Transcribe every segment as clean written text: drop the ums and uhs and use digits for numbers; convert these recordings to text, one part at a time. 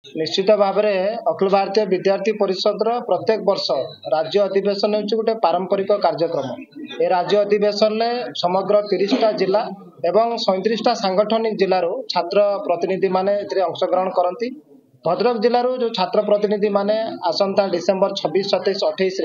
निश्चित भाव में अखिल भारतीय विद्यार्थी परिषद प्रत्येक वर्ष राज्य अधिवेशन हो गोटे पारंपरिक कार्यक्रम। ए राज्य अधिवेशन में समग्र 30टा जिला एवं 37टा सांगठनिक जिलूर छात्र प्रतिनिधि माने अंशग्रहण करती। भद्रक जिलूर जो छात्र प्रतिनिधि माने आसंता डिसेम्बर 26, 27, 28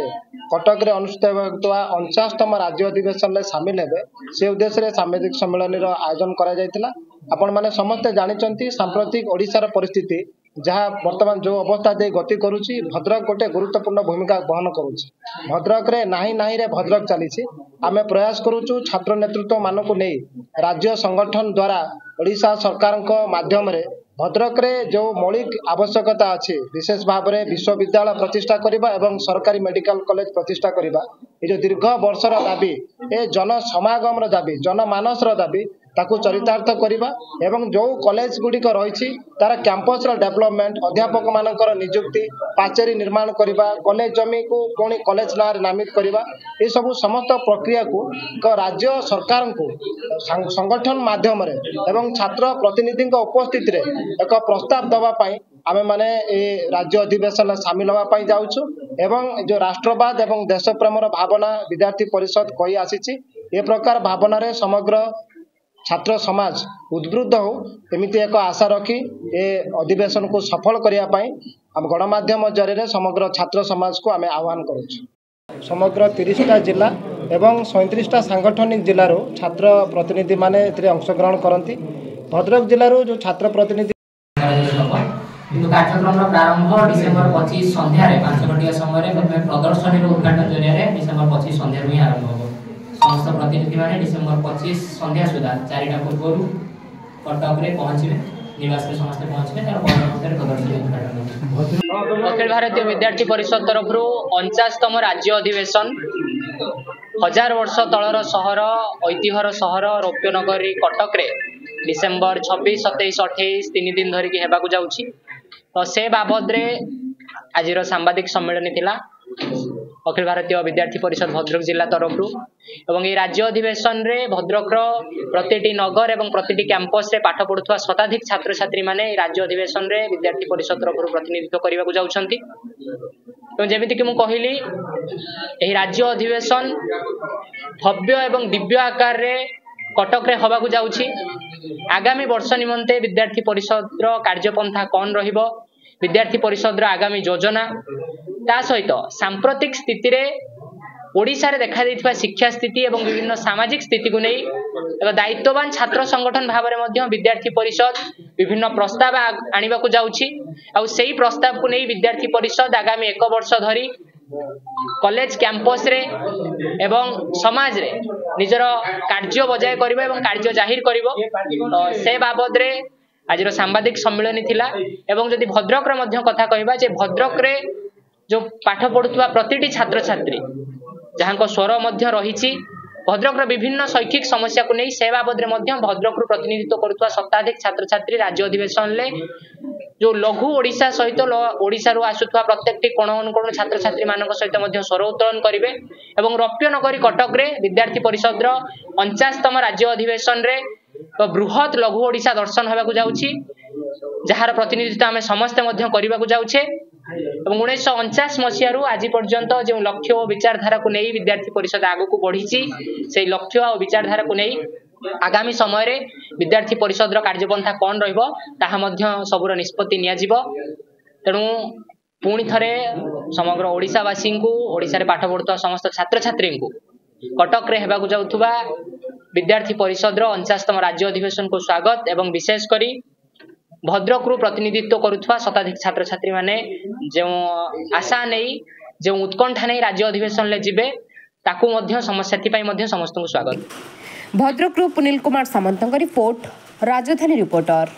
कटक अनुष्ठित होगा 49तम राज्य अधिवेशन में सामिल हेबे से उद्देश्य साम्बादिक सम्मेलन आयोजन करा। आपण माने समस्ते जानिचंती सांप्रतिक ओडिशार परिस्थिति जहाँ वर्तमान जो अवस्था दे गति करुच्ची भद्रक गोटे गुरुत्वपूर्ण भूमिका बहन करुच्ची। भद्रक रे नाही नाही रे भद्रक चली आम प्रयास करुचु छात्र नेतृत्व मानक नहीं राज्य संगठन द्वारा ओडिशा सरकार माध्यम रे भद्रक रे जो मौलिक आवश्यकता अच्छी विशेष भाव में विश्वविद्यालय प्रतिष्ठा करबा एवं सरकारी मेडिकल कॉलेज प्रतिष्ठा करबा ये जो दीर्घ वर्षर दाबी ए जन समागम दाबी जनमानस दाबी ताकू चरितार्थ करबा एवं जो कॉलेज गुड़िक रही तार कैंपस डेवलपमेंट अध्यापक मानकर नियुक्ति पाचेरी निर्माण करबा कॉलेज जमी को पुणी कॉलेज ना नामित करबा ये सब समस्त प्रक्रिया को राज्य सरकार को संगठन माध्यम रे एवं छात्र प्रतिनिधि उपस्थित रे एक प्रस्ताव दवापाई आमे माने ए राज्य अधिवेशन सामिल होगापाई जाऊछु एवं जो राष्ट्रवाद एवं देश प्रेमर भावना विद्यार्थी परिषद कही आसी ए प्रकार भावना रे समग्र छात्र समाज उद्बुद्ध हो एमती एक आशा रखी ए अधिवेशन को सफल करने आम गणमाध्यम जरिए समग्र छात्र समाज को आम आह्वान करुँ। समग्र 30टा जिला एवं 37टा सांगठनिक जिलूर छात्र प्रतिनिधि माने अंशग्रहण करती। भद्रक जिलूर जो छात्र प्रतिनिधि कार्यक्रम प्रारंभ डिसेम्बर 25 संध्या 5 घंटा समय प्रदर्शनी उद्घाटन जरिए डिसेम्बर 25 संध्या ही आरंभ हो। समस्त प्रतिनिधि माने डिसेम्बर 25 संध्या सुधा 4टा पूर्व कटक रे पहुंचे निवास में समस्त पहुंचे तार प्रदर्शनी उद्घाटन। अखिल भारतीय विद्यार्थी परिषद तरफ 49तम राज्य अधिवेशन 1000 वर्ष तलर सहर ऐतिह्यर सहर रौप्यनगरी कटक रे डिसेम्बर 26, 27, 28 3 दिन धरिकी हेबाकु जाउछि। तो से बाबद रे आज सांबादिक सम्मेलन थिला अखिल भारतीय विद्यार्थी परिषद भद्रक जिला तरफ एवं ये राज्य अधिवेशन रे भद्रक प्रति नगर एवं प्रति कैंपस रे पाठ पढ़ुवा शताधिक छात्र छात्री माने राज्य अधिवेशन रे विद्यार्थी परिषद तरफ प्रतिनिधित्व करने को जाउछंती। तो जेमिति कि मु कहिली एही राज्य अधिवेशन भव्य एवं दिव्य आकार रे कटक रे हवा को जाउछि। आगामी वर्ष निमंते विद्यार्थी परिषद रो कार्यपंथा कौन रहिबो विद्यार्थी परिषद रो आगामी योजना ता सहित सांप्रतिक स्थिति रे ओडिशा रे देखा दैथिबा शिक्षा स्थिति एवं विभिन्न सामाजिक स्थिति को नहीं एक दायित्ववान छात्र संगठन भाव में मध्य विद्यार्थी परिषद विभिन्न प्रस्ताव आनिबा को जाउछि। आ सेही प्रस्ताव को नहीं विद्यार्थी परिषद आगामी 1 वर्ष धरी कॉलेज कैंपस रे एवं समाज रे निजर कार्य बजाय करिबो एवं कार्य जाहिर करिबो से बाबद रे आज सांबादिक सम्मेलन थिला। एवं जदि भद्रक रे मध्य कथा कहबा जे भद्रक रे जो पाठ पढ़ुवा प्रतिटी छात्र छात्री जहाँ स्वर मध्य रही भद्रक विभिन्न शैक्षिक समस्या को नहीं से बाबद में भद्रक प्रतिनिधित्व करुवा शताधिक छात्र छात्री राज्य अधिवेशन ले जो लघु ओडिशा सहित ओडिशा आसुवा प्रत्येक कोण अनुकोण छात्र छात्री मान सहित स्वर उत्तोलन करेंगे एवं रौप्यनगरी कटक रे विद्यार्थी परिषद 49तम राज्य अधिवेशन रे तो बृहत लघु ओडिशा दर्शन होगा जाउछि जार प्रतिनिधित्व आम समस्ते करने को जाऊे। 1949 मसीह आज पर्यंत जो लक्ष्य और विचारधारा को नहीं विद्यार्थी परिषद आग को बढ़ी से लक्ष्य और विचारधारा को नहीं आगामी समय रे विद्यार्थी परिषद कार्यपंथा कौन रहिबो ताहा मध्य सबुर निष्पत्ति नियाजिबो। तेणु पुणी थरे समग्र ओडिशावासी को ओडिशा रे पाठ पढ़ुवा समस्त छात्र छात्री को कटक रे हेबाकु जाउथुबा विद्यार्थी परिषद 49तम राज्य अधिवेशन को स्वागत एवं विशेष करी भद्रक प्रतिनिधित्व करुवा शताधिक छात्र छात्री माने जो आशा नहीं जो उत्कंठा नहीं राज्य अधिवेशन ले जिबे ताकू मध्य समस्त को स्वागत। भद्रक पुनील कुमार सामंत रिपोर्ट राजधानी रिपोर्टर।